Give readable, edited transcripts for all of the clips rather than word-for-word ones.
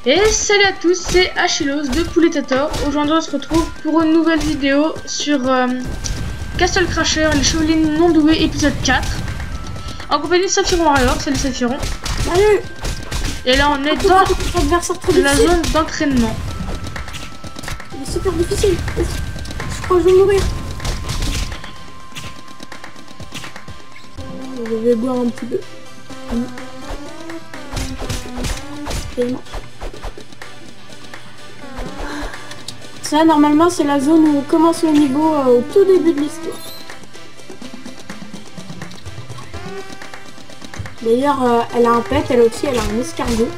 Et salut à tous, c'est Achillos de Pouletator. Aujourd'hui on se retrouve pour une nouvelle vidéo sur Castle Crasher, les Shaolin non doués épisode 4. En compagnie de Saphiron Warrior, salut Saphiron. Salut. Et là on est dans la zone d'entraînement. Il est super difficile. Je crois que je vais mourir. Je vais boire un petit peu. Ça, normalement, c'est la zone où on commence le niveau au tout début de l'histoire. D'ailleurs, elle a un pet, elle aussi, elle a un escargot.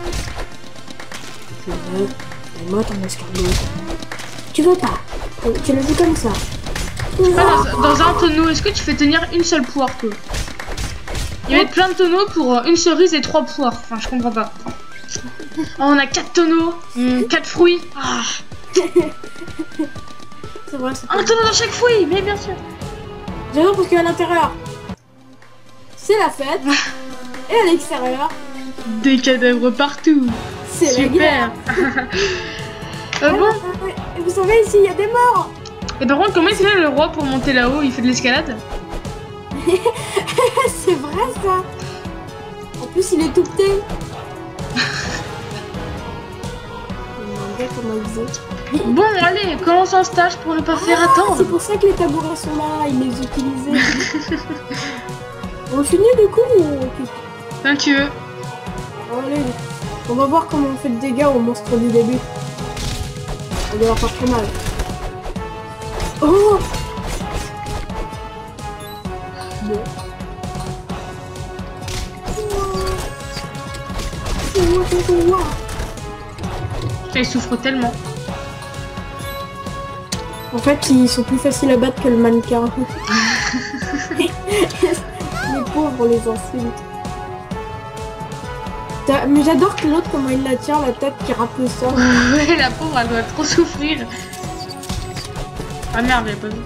Je veux. Et moi, ton escargot. Tu veux pas. Tu le fais comme ça. Dans un tonneau, est-ce que tu fais tenir une seule poire, toi? Il y avait plein de tonneaux pour une cerise et 3 poires. Enfin, je comprends pas. Oh, on a 4 tonneaux, 4 fruits. Ah. C'est vrai, c'est un tonneau dans chaque fruit, mais bien sûr. J'adore parce qu'à l'intérieur, c'est la fête. Et à l'extérieur, des cadavres partout. C'est super. Bon. Et vous savez, ici, il y a des morts. Et par contre, comment il fait le roi pour monter là-haut? Il fait de l'escalade? C'est vrai, ça. En plus, il est tout petit. Bon, allez, commençons un stage pour ne pas faire attendre. C'est pour ça que les tabourets sont là, ils les utilisaient. On finit du coup ou... Quand tu veux. Allez, on va voir comment on fait de dégâts au monstre du début. On doit leur faire très mal. Oh! Bon. Il souffre tellement. En fait, ils sont plus faciles à battre que le mannequin. Les pauvres, les insultes. Mais j'adore que l'autre, comment il la tient, la tête qui rappe le sol. Ouais, la pauvre, elle doit trop souffrir. Ah merde, j'avais pas vu.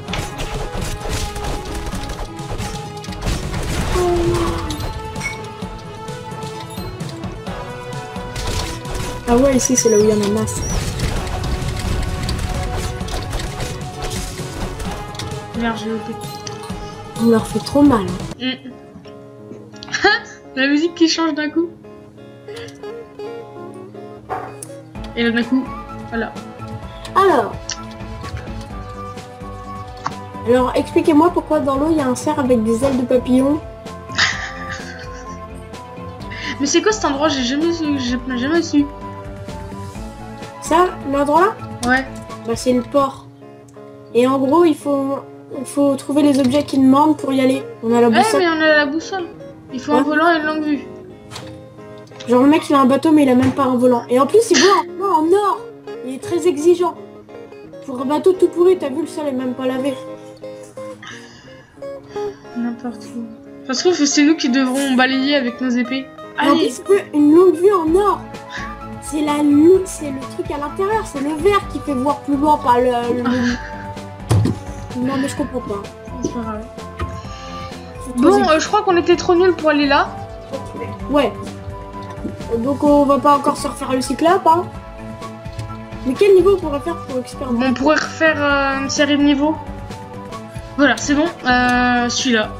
Ah ouais, ici, c'est là où il y en a masse. Merde, j'ai loupé. On leur fait trop mal. La musique qui change d'un coup. Et là d'un coup, voilà. Alors, expliquez-moi pourquoi dans l'eau il y a un cerf avec des ailes de papillon. Mais c'est quoi cet endroit? J'ai jamais su. Ça, l'endroit là? Ouais. Bah c'est le port. Et en gros, il faut trouver les objets qui demandent pour y aller. On a la boussole. Ouais, mais on a la boussole. Il faut un volant et une longue vue. Genre le mec il a un bateau mais il a même pas un volant. Et en plus il veut un volant en or. Il est très exigeant. Pour un bateau tout pourri, t'as vu, le sol est même pas lavé. N'importe où. Ça se trouve c'est nous qui devrons balayer avec nos épées. Et en plus une longue vue en or. C'est le truc à l'intérieur, c'est le verre qui fait voir plus loin par le... Non mais je comprends pas. C'est pas grave. Bon, je crois qu'on était trop nuls pour aller là. Ouais. Donc on va pas encore se refaire le cyclope, hein. Mais quel niveau on pourrait faire pour expérimenter? On pourrait refaire une série de niveaux. Voilà, c'est bon. Celui-là.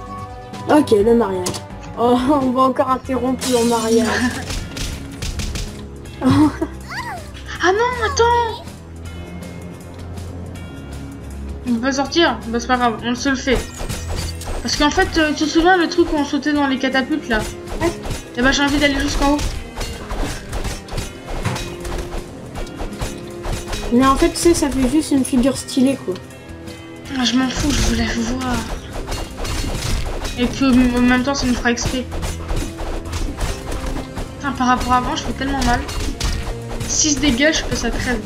Ok, le mariage. Oh, on va encore interrompre le mariage. Ah non, attends. On peut pas sortir. Bah c'est pas grave, on se le fait. Parce qu'en fait, tu te souviens le truc où on sautait dans les catapultes là? Ouais. Et bah j'ai envie d'aller jusqu'en haut. Mais en fait, tu sais, ça fait juste une figure stylée, quoi. Ah, je m'en fous, je voulais voir. Et puis en même temps, ça me fera XP. Putain, par rapport à avant, je fais tellement mal. 6 dégâts, je passe à 13.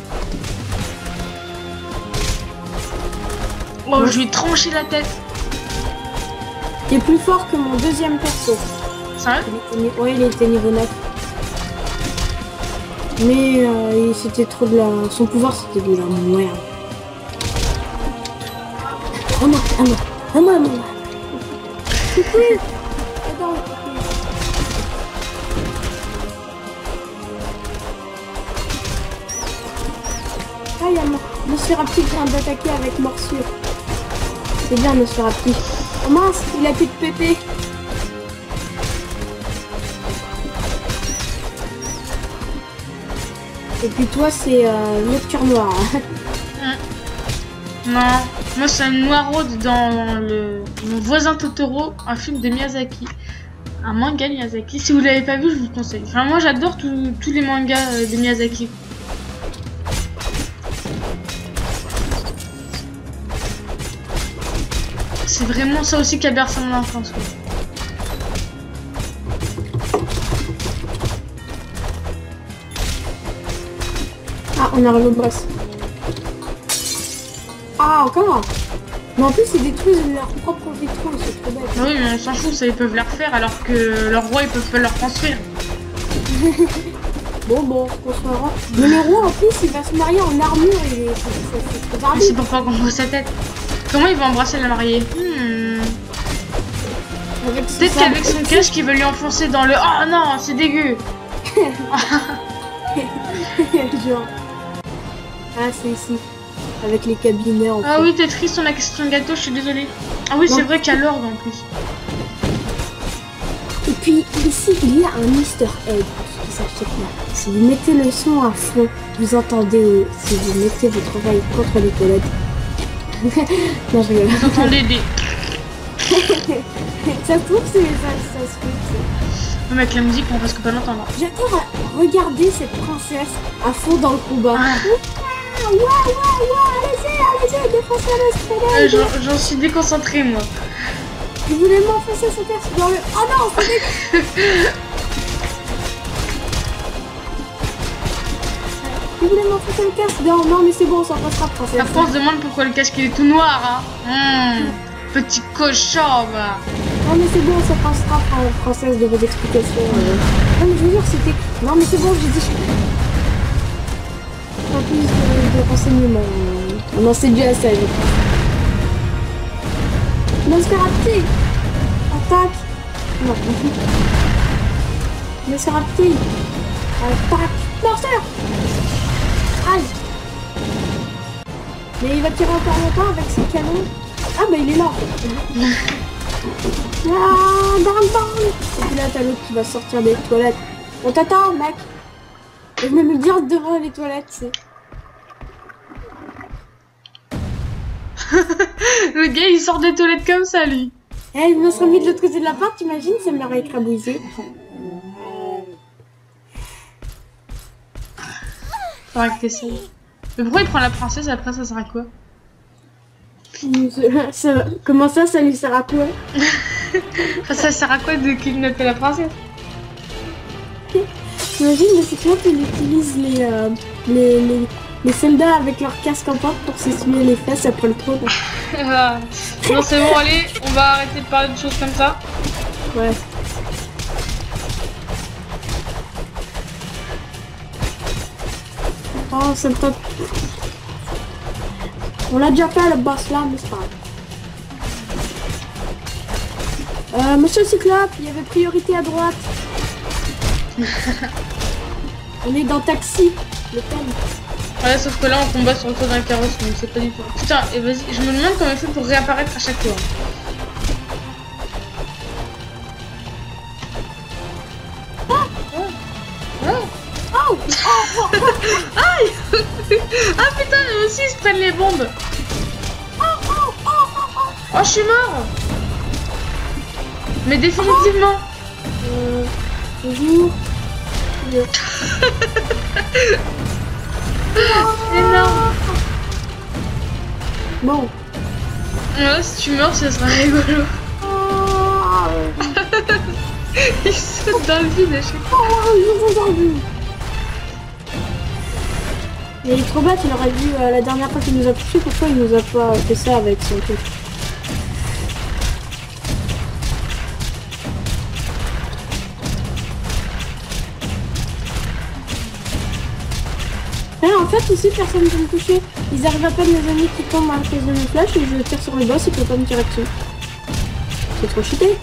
Oh, ouais. Je lui ai tranché la tête. Il est plus fort que mon deuxième perso. Sérieux? Ouais, il était niveau 9. Mais c'était trop de la... Son pouvoir, c'était de la merde. Oh non, oh non, oh non, oh non. Coucou. Attends. Ah, il y a Nosferatu qui vient d'attaquer avec morsure. C'est bien Nosferatu. Oh mince, il a plus de PP. Et puis toi, c'est Nocturne Noir. Non, moi c'est un noiraude dans Mon voisin Totoro, un film de Miyazaki. Un manga Miyazaki. Si vous l'avez pas vu, je vous le conseille. Enfin, moi j'adore tous les mangas de Miyazaki. C'est vraiment ça aussi qui a bercé mon enfance. Quoi. Ah, on arrive au boss. Ah, encore. Mais en plus, ils détruisent leur propre vitron, c'est trop bête. Ah oui, mais on s'en fout, ça ils peuvent les refaire alors que leur roi ils peuvent pas leur construire. Bon, on se verra. Mais le roi, en plus, il va se marier en armure et c'est trop Mais c'est pourquoi qu'on voit sa tête. Comment il va embrasser la mariée? Peut-être qu'avec son casque, il veut lui enfoncer dans le... Oh non, c'est dégueu. Genre. Ah, c'est ici. Avec les cabinets en Ah oui, t'es triste, on a question de gâteau, je suis désolée. Ah oui, c'est vrai qu'il y a l'ordre en plus. Et puis, ici, il y a un Easter egg qui s'achète là. Si vous mettez le son à fond, vous entendez... si vous mettez votre oreille contre les toilettes... non, je rigole. Vous entendez des... Ça se trouve, ça se fait. Le mec, la musique, on risque pas l'entendre. J'adore regarder cette princesse à fond dans le combat. Allez-y, défoncez la J'en suis déconcentrée, moi. Il voulait m'enfoncer ce casque dans le... Oh non, c'est Il voulait m'enfoncer le casque dans... Non, mais c'est bon, ça passera, princesse. Après, on se demande pourquoi le casque il est tout noir, hein. Petit cochon, va. Non, mais c'est bon, ça passera, princesse, de vos explications. Non, mais je veux dire, c'était... Non, mais c'est bon, j'ai dit... En plus de renseignements. On en sait du assez, je crois. Nosferatu! Attaque! Non. Nosferatu! Attaque! Morseur! Aïe! Mais il va tirer encore longtemps avec ses canons. Ah bah il est là en fait. Ah, bang! Et puis là t'as l'autre qui va sortir des toilettes. On t'attend mec! Et je vais me dire devant les toilettes, c'est... Le gars il sort des toilettes comme ça lui. Eh, il me serait mis de l'autre côté de la porte, t'imagines, ça me l'aurait écrabouillé. Faudra que t'essayes. Mais pourquoi il prend la princesse après ça sert à quoi? Comment ça lui sert à quoi? Enfin, ça sert à quoi de kidnapper la princesse? T'imagines, mais c'est clair qu'il utilise les soldats avec leur casque en porte pour s'essuyer les fesses après le trône. Non, c'est bon, allez, on va arrêter de parler de choses comme ça. Ouais. Oh, ça me tente. On l'a déjà fait le boss là, mais c'est pas grave. Monsieur Cyclope, il y avait priorité à droite. On est dans Taxi, le thème. Ouais, sauf que là on combat sur le toit d'un carrosse, donc c'est pas du tout. Putain, et vas-y, je me demande comment il fait pour réapparaître à chaque fois. Oh, Aïe. Ah putain, eux aussi ils se prennent les bombes. Oh, je suis mort. Mais définitivement. Bonjour. Énorme. Bon. Ouais, si tu meurs, ça sera rigolo. Il saute dans le vide à chaque fois. Il est trop bête, il aurait vu la dernière fois qu'il nous a touché, pourquoi il nous a pas fait ça avec son truc. En fait, ici, personne ne peut me toucher. Ils arrivent à peine les ennemis qui tombent à cause de mes flashs et je tire sur le boss, il peut pas me tirer dessus. C'est trop cheaté.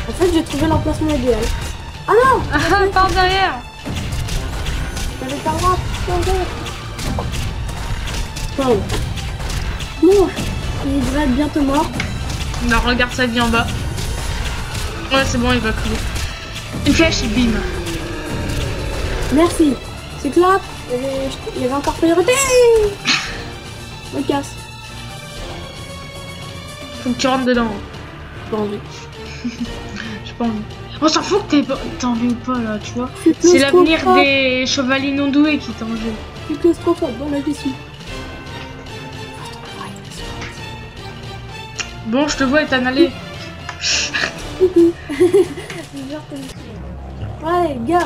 En fait, j'ai trouvé l'emplacement idéal. Ah non! Ah, par derrière. J'avais pas le droit. Bon. Bon, il devrait être bientôt mort. Non, regarde sa vie en bas. Ouais, c'est bon, il va crever. Une flèche et bim. Merci. C'est clap. Il y avait encore priorité. Je me casse. Faut que tu rentres dedans. Pas envie. J'ai pas envie. On s'en fout que t'as envie ou pas là, tu vois. Je suis C'est l'avenir claustrophobe. des chevaliers non doués qui t'en jeu. Je suis claustrophobe. Bon, là, j'y suis. Bon, je te vois, Ethan, allez. Ouais, go.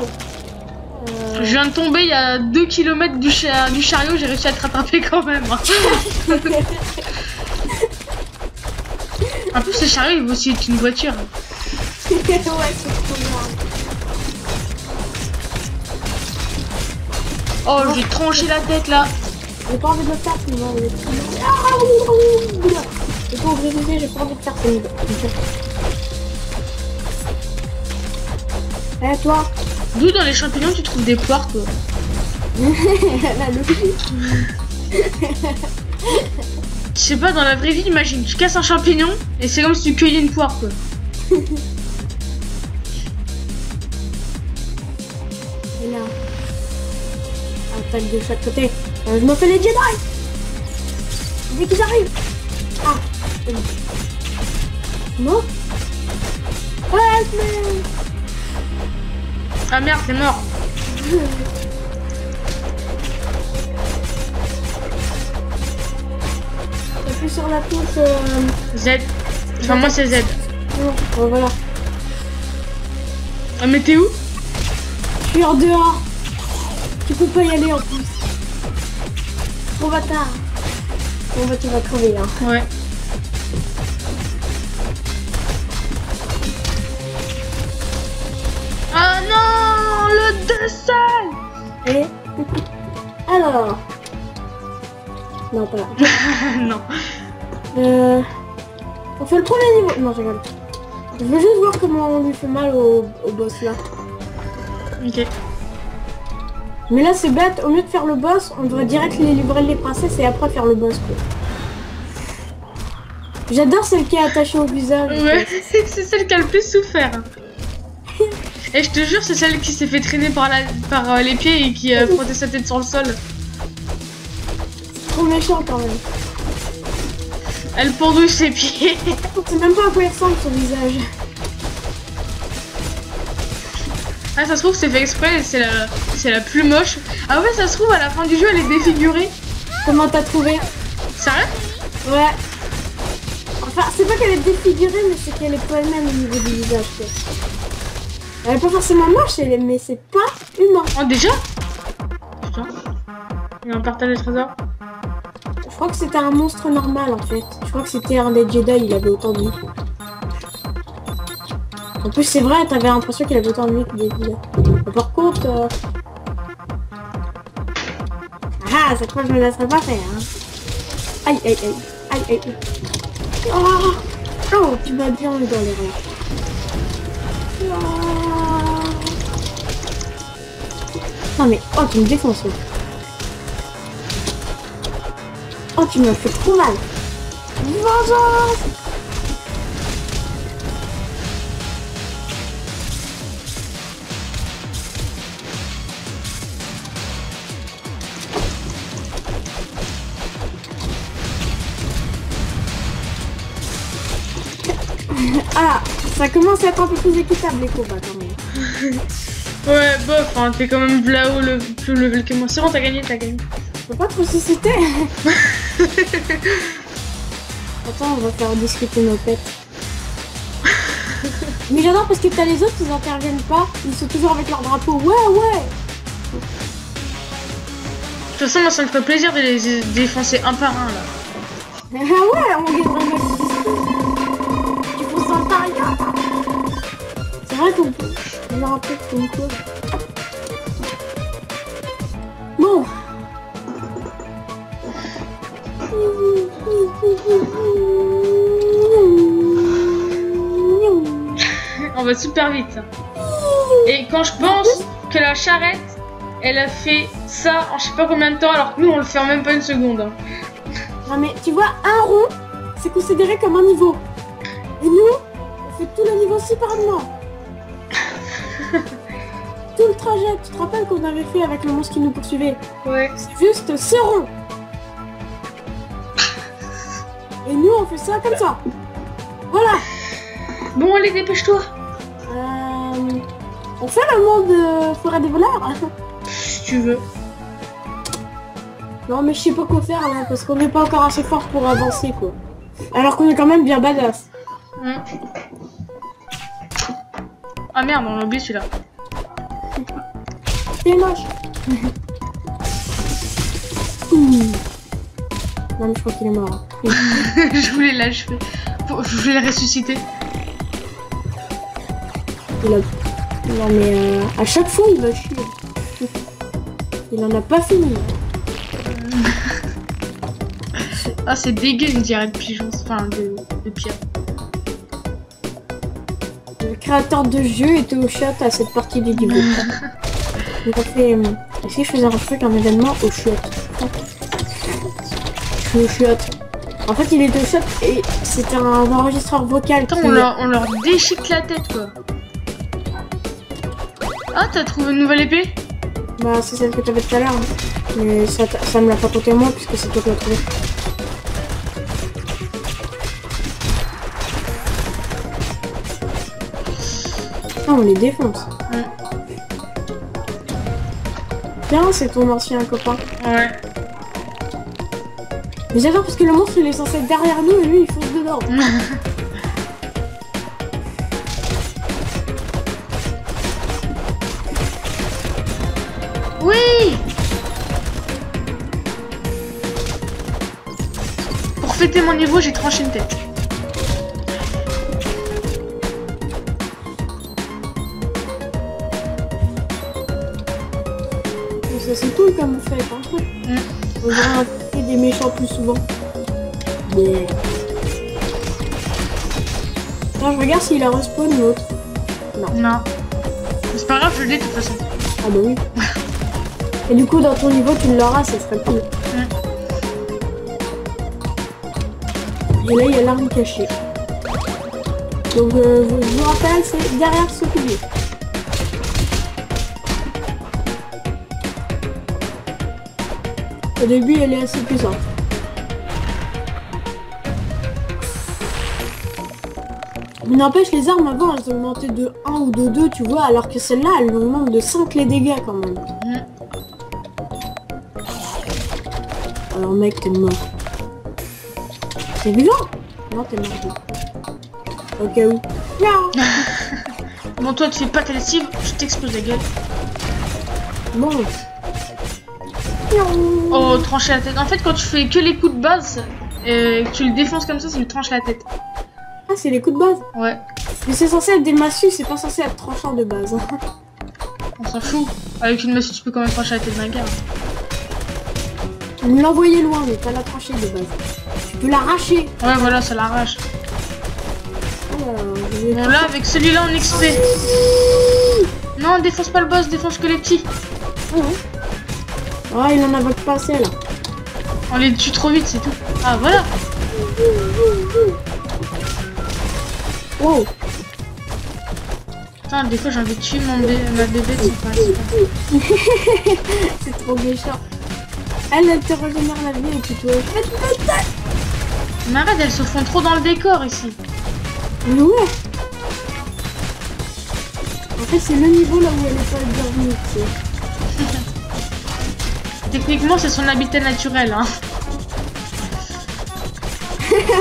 Je viens de tomber il y a 2 km du chariot, j'ai réussi à te rattraper quand même. En plus, ce chariot, il vaut aussi être une voiture. Ouais, c'est trop bien. Oh, j'ai tranché la tête là. J'ai pas envie de le faire, sinon j'ai pas envie de j'ai pas envie de faire ce Eh toi. D'où dans les champignons tu trouves des poires, toi? La logique. Je sais pas, dans la vraie vie, imagine, tu casses un champignon et c'est comme si tu cueillais une poire, quoi. Et là. Attaque de chaque côté. Je me fais les Jedi. Dès qu'ils arrivent. Ah. Non. Ouais, mais... Ah merde, t'es mort. J'appuie sur la touche. Z. Enfin, moi, c'est Z. Non, bon, voilà. Ah, mais t'es où? Je suis en dehors. Tu peux pas y aller en plus. Trop bâtard. Bon bah tu vas crever hein. Ouais. Ah non, le dessin. Et alors. Non pas là. Non. On fait le premier niveau. Non je rigole. Je veux juste voir comment on lui fait mal au boss là. Ok. Mais là c'est bête, au lieu de faire le boss, on devrait direct les livrer les princesses et après faire le boss quoi. J'adore celle qui est attachée au visage. Ouais, c'est celle qui a le plus souffert. Et je te jure, c'est celle qui s'est fait traîner par les pieds et qui frottait sa tête sur le sol. Trop méchant quand même. Elle pendouille ses pieds. On sait même pas à quoi il ressemble son visage. Ah, ça se trouve, c'est fait exprès, c'est la plus moche. Ah ouais, ça se trouve, à la fin du jeu, elle est défigurée. Comment t'as trouvé? Sérieux? Ouais. Enfin, c'est pas qu'elle est défigurée, mais c'est qu'elle est pas elle-même au niveau du visage. Quoi. Elle est pas forcément moche, mais c'est pas humain. Oh, déjà? Putain. Il y a un partage de trésors. Je crois que c'était un monstre normal en fait. Je crois que c'était un des Jedi, il avait autant de vie. En plus, c'est vrai, t'avais l'impression qu'il avait autant de vie que des Jedi. Par contre... Ah, cette fois je me laisserai pas faire. Hein. Aïe, aïe, aïe. Aïe, aïe, aïe. Oh, oh tu m'as bien eu dans les reins. Oh. Non mais, oh tu me défonces. Oh tu m'as fait trop mal. Vengeance. Ah, ça commence à être un peu plus équitable les combats quand même. Ouais, bof, hein, t'es quand même là-haut le plus level que moi. C'est bon, t'as gagné, t'as gagné. Faut pas te ressusciter. Attends, on va faire discuter nos pets. Mais j'adore parce que t'as les autres, ils interviennent pas. Ils sont toujours avec leur drapeau. Ouais, ouais. De toute façon, moi, ça me ferait plaisir de les défoncer un par un, là. Ah ouais, on gagnerait un match. Tu faut ça par rien. C'est vrai qu'on peut. On a un peu comme quoi. Bon. va super vite. Ça. Et quand je pense que la charrette, elle a fait ça en je sais pas combien de temps, alors que nous on le fait en même pas une seconde. Hein. Non mais tu vois, un rond, c'est considéré comme un niveau. Et nous, on fait tout le niveau séparément. Tout le trajet, tu te rappelles qu'on avait fait avec le monstre qui nous poursuivait? Ouais. C'est juste ce rond. Et nous, on fait ça comme ça. Voilà. Bon, allez, dépêche-toi. On fait le monde forêt des voleurs. Si tu veux. Non, mais je sais pas quoi faire là, parce qu'on n'est pas encore assez fort pour avancer, quoi. Alors qu'on est quand même bien badass. Ah merde, on a oublié celui-là. C'est moche. Non, mais je crois qu'il est mort. Je voulais l'achever. Je voulais le ressusciter. Il a... Non, mais à chaque fois, il va chier. Il en a pas fini. Ah, c'est dégueu une diarrhée de pigeons. Enfin, de pierre. Le créateur de jeu était au shot à cette partie du niveau. Donc on fait... Est-ce que je faisais un truc, un événement au shot? Je suis au shot. En fait, il était au shot et c'était un enregistreur vocal. Attends, on leur déchique la tête, quoi. Ah, t'as trouvé une nouvelle épée? Bah, c'est celle que t'avais tout à l'heure. Hein. Mais ça me l'a pas compté moi, puisque c'est toi qui l'as trouvé. Ah, on les défonce. Tiens, c'est ton ancien copain. Ouais. Mais j'adore parce que le monstre il est censé être derrière nous et lui il fonce dedans. Oui! Pour fêter mon niveau, j'ai tranché une tête. Ça c'est cool comme vous faites, hein. On va affronter des méchants plus souvent. Yeah. Attends, je regarde s'il a respawn l'autre. Non. C'est pas grave, je l'ai de toute façon. Ah bah oui. Et du coup, dans ton niveau, tu l'auras, ça serait cool. Et là, il y a l'arme cachée. Donc, je vous rappelle, c'est derrière ce pilier. Au début, elle est assez puissante. Mais n'empêche, les armes avant, elles augmentaient de 1 ou de 2, tu vois, alors que celle-là, elle augmente de 5 les dégâts quand même. Alors mec, t'es mort. T'es vivant? Non, t'es mort. Au cas où. Non. Bon, toi, tu fais pas ta lessive, je t'explose la gueule. Bon. Oh, trancher la tête. En fait, quand tu fais que les coups de base, que tu le défonces comme ça lui tranche la tête. Ah, c'est les coups de base? Ouais. Mais c'est censé être des massues, c'est pas censé être tranchant de base. On s'en fout. Avec une massue, tu peux quand même trancher la tête d'un gars. Vous l'envoyez loin, mais pas la trancher de base. Tu peux l'arracher. Ouais, voilà, ça l'arrache. Bon, là, avec celui-là, on XP. Non, défonce pas le boss, défonce que les petits. Ah, il en invoque pas assez, là. On les tue trop vite, c'est tout. Ah, voilà. Wow. Putain, des fois, j'ai envie de tuer ma bébé. C'est trop méchant. Elle te régénère la vie et puis toi. Mais arrête, elles se font trop dans le décor ici. Mais ouais. En fait, c'est le niveau là où elle est pas bienvenue, tu sais. Techniquement, c'est son habitat naturel, hein.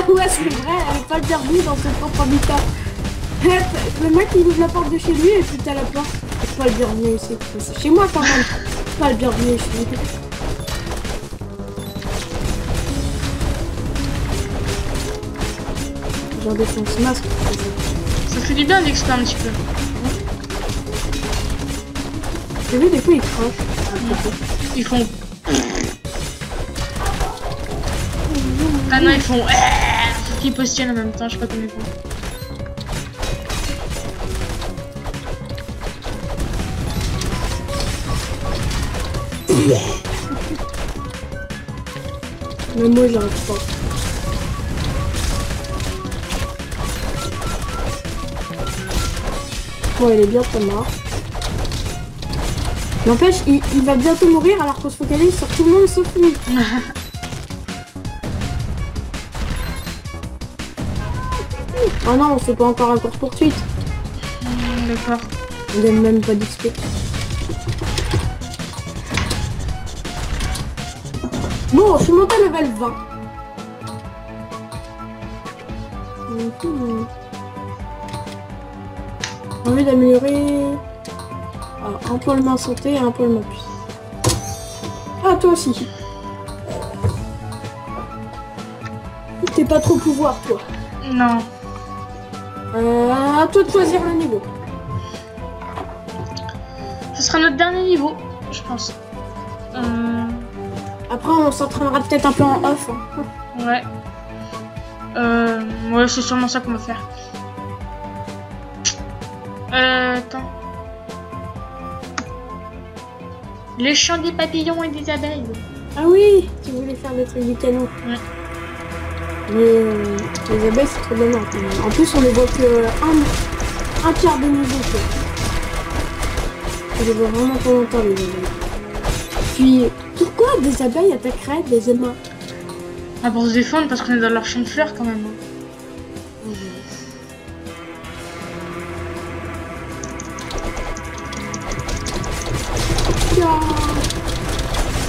Ouais, c'est vrai, elle est pas bienvenue dans son propre habitat. Le mec il ouvre la porte de chez lui et puis t'as la porte. C'est pas le bienvenu ici. C'est chez moi quand même. Pas le bienvenu chez lui. Genre de son masque. Ça fait du bien d'XP un petit peu. J'ai vu des fois ils crachent. Ils font... Ah non, ils font... Ils positionnent en même temps, je sais pas comment ils font. Mais moi j'arrive pas. Bon, il est bientôt mort. N'empêche, il va bientôt mourir alors qu'on se focalise sur tout le monde sauf lui. Oh non, on fait pas encore un course poursuite. D'accord. On donne même pas d'XP. Bon, je suis monté à level 20. J'ai envie d'améliorer un peu ma santé et un peu ma puce. Ah, toi aussi. T'es pas trop pouvoir, toi. Non. À toi de choisir le niveau. Ce sera notre dernier niveau, je pense. Après, on s'entraînera peut-être un peu en off. Hein. Ouais. Ouais, c'est sûrement ça qu'on va faire. Attends. Les chants des papillons et des abeilles. Ah oui, tu voulais faire le truc du canon. Ouais. Mais les abeilles, c'est trop dommage. En plus, on les voit que un quart de niveau. Quoi. On les voit vraiment pas longtemps, les abeilles. Puis, pourquoi des abeilles attaqueraient des humains? Ah, pour se défendre, parce qu'on est dans leur champ de fleurs quand même.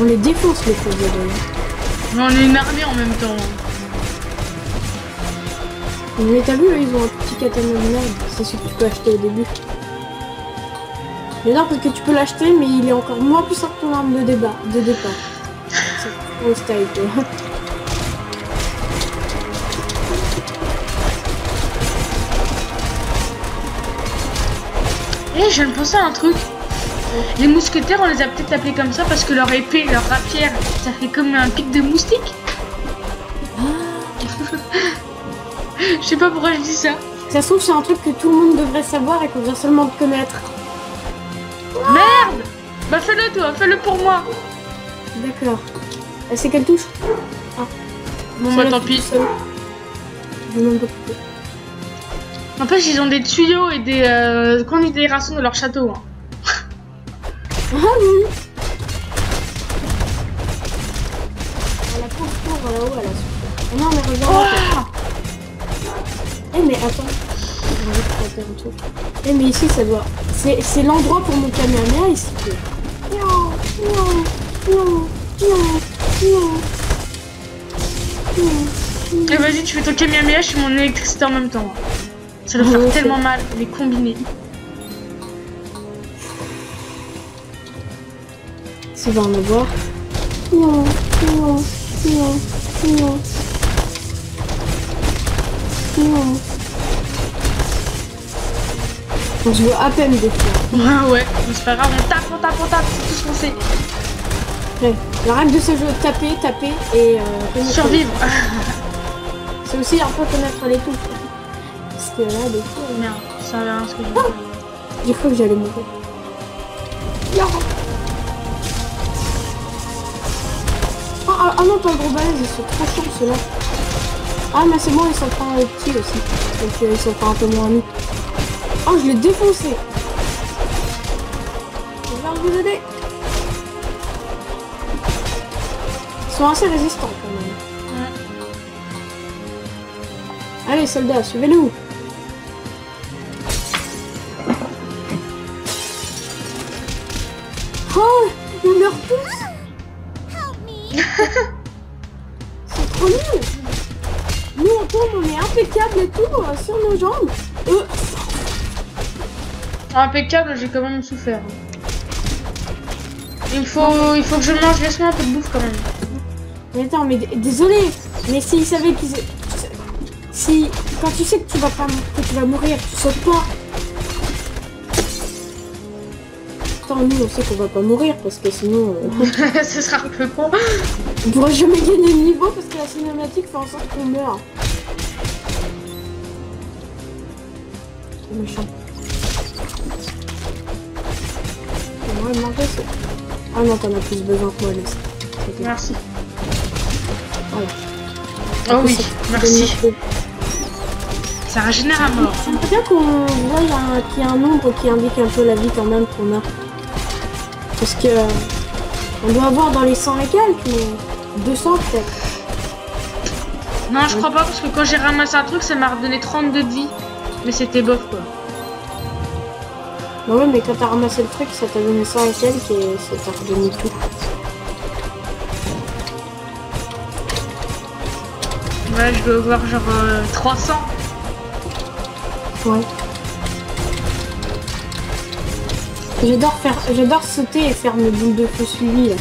On les défonce, les pauvres abeilles. Mais on est une armée en même temps. Mais t'as vu, ils ont un petit katana de merde. C'est ce que tu peux acheter au début. J'adore parce que tu peux l'acheter, mais il est encore moins puissant que ton arme de départ. C'est trop style, quoi. Eh, je viens de penser à un truc. Les mousquetaires, on les a peut-être appelés comme ça parce que leur épée, leur rapière, ça fait comme un pic de moustique. Je sais pas pourquoi je dis ça. Ça se trouve, c'est un truc que tout le monde devrait savoir et qu'on vient seulement de connaître. Merde! Bah fais-le toi, fais-le pour moi. D'accord. C'est quelle touche? Ah. Bon bah tant pis. Je vais même pas couper. N'empêche, ils ont des tuyaux et des considérations de leur château. Hein. Ah oui. La pauvre tour là-haut, elle a super. Oh non, mais regarde. Eh mais attends. Eh mais ici ça doit. C'est l'endroit pour mon Kamehameha ici. Et vas-y, tu fais ton Kamehameha, je fais mon électricité en même temps. Ça doit faire tellement mal, les combiner. Ça va en avoir. On se voit à peine des fois. Ouais, mais c'est pas grave, on tape, c'est tout ce qu'on sait. Ouais. La règle de ce jeu, taper et survivre. C'est aussi un peu connaître les touches. Parce que là, des fois... Merde, ça avait rien ce que j'ai dit. J'ai cru que j'allais mourir. Ah non, pas le gros balèze, ils sont trop chiants ceux-là. Ah mais c'est bon, ils sont pas petits aussi. Donc ils sont pas un peu moins amis. Oh, je l'ai défoncé. Je vais vous aider. Ils sont assez résistants quand même. Ouais. Allez soldats, suivez-nous. Oh, on meurt tous. C'est trop nul. Nous on tombe, on est impeccable et tout sur nos jambes. Impeccable, j'ai quand même souffert. Il faut que je mange, laisse-moi un peu de bouffe quand même. Mais attends, mais désolé. Mais s'ils savaient qu'ils... Si... Quand tu sais que tu vas mourir, tu sautes pas. Attends, nous on sait qu'on va pas mourir parce que sinon... Ce sera un peu con. On pourra jamais gagner de niveau parce que la cinématique fait en sorte qu'on meurt. C'est méchant. J'aimerais manger ça. Ah non, t'en as plus besoin que moi, laisse. Merci. Voilà. Oh oui, Ça merci. Ça régénère à mort. J'aimerais bien qu'on voit qu'il y a un nombre qui indique un peu la vie quand même qu'on a. Parce que on doit avoir dans les 100 et quelques, mais 200 peut-être. Non, je crois pas, parce que quand j'ai ramassé un truc, ça m'a redonné 32 de vie. Mais c'était bof, quoi. Bah ouais, mais quand t'as ramassé le truc, ça t'a donné 100 et quelques et ça t'a redonné tout. Ouais, je dois avoir genre 300. Ouais. J'adore sauter et faire mes boules de feu suivies là.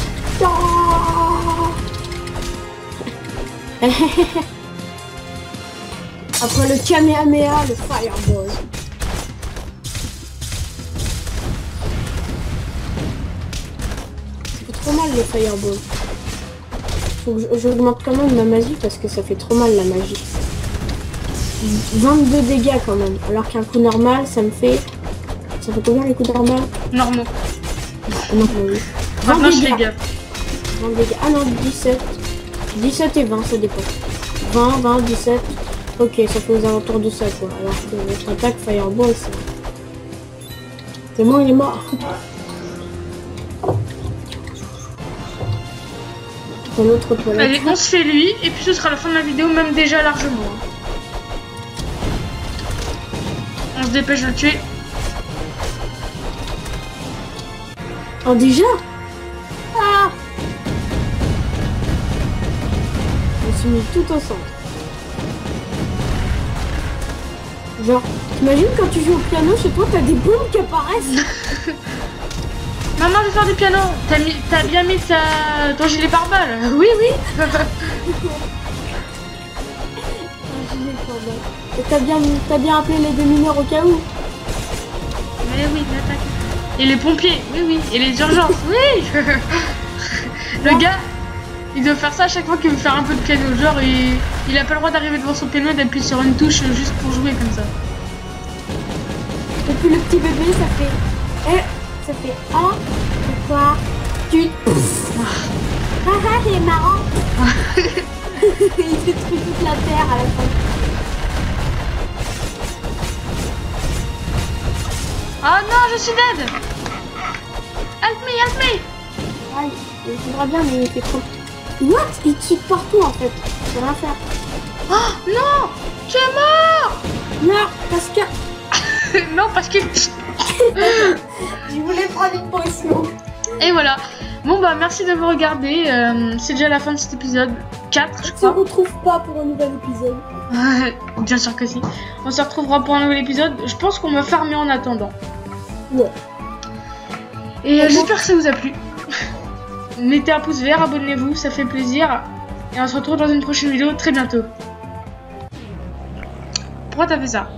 Après le Kamehameha, le Fireball. Ça fait trop mal le Fireball. Faut que j'augmente quand même ma magie parce que ça fait trop mal la magie. 22 dégâts quand même, alors qu'un coup normal ça me fait... Ça fait combien les coups normaux? Normaux. Non, oui. 20 Maintenant, je dégâts. fais gaffe. 20 dégâts. Ah non, 17. 17 et 20, ça dépend. 20, 20, 17. Ok, ça fait aux alentours de ça, quoi. Alors que notre attaque Fireball, ça... C'est bon, il est mort. Dans l'autre toilette. Allez, on se fait lui, et puis ce sera la fin de la vidéo, même déjà largement. On se dépêche de le tuer. Oh, déjà? Ah! Je me suis mis tout au centre. Genre, t'imagines quand tu joues au piano chez toi, t'as des bombes qui apparaissent? Maman, je vais faire du piano. T'as bien mis ton gilet pare-balles? Oui, oui. Et t'as bien appelé les démineurs au cas où? Mais oui, l'attaque. Et les pompiers, oui, oui. Et les urgences, oui. Le gars, il doit faire ça à chaque fois qu'il veut faire un peu de piano. Genre, il a pas le droit d'arriver devant son piano et d'appuyer sur une touche juste pour jouer comme ça. Et puis le petit bébé, ça fait... ça fait... Ah, pourquoi tu... Ah ah, c'est marrant. Il détruit toute la terre à la fin. Oh non, je suis dead. Help me, help me. Ah, il faudra bien, mais il fait trop... What? Il tue partout en fait. Je peux rien faire. Oh non, tu es mort. Non, parce que... Non, parce que... Je voulais prendre une potion. Et voilà. Bon bah merci d'avoir regardé. C'est déjà la fin de cet épisode 4, je On se crois. retrouve pas pour un nouvel épisode. Bien sûr que si. On se retrouvera pour un nouvel épisode. Je pense qu'on va farmer en attendant. Ouais. Et j'espère que ça vous a plu. Mettez un pouce vert, abonnez-vous, ça fait plaisir. Et on se retrouve dans une prochaine vidéo très bientôt. Pourquoi t'as fait ça?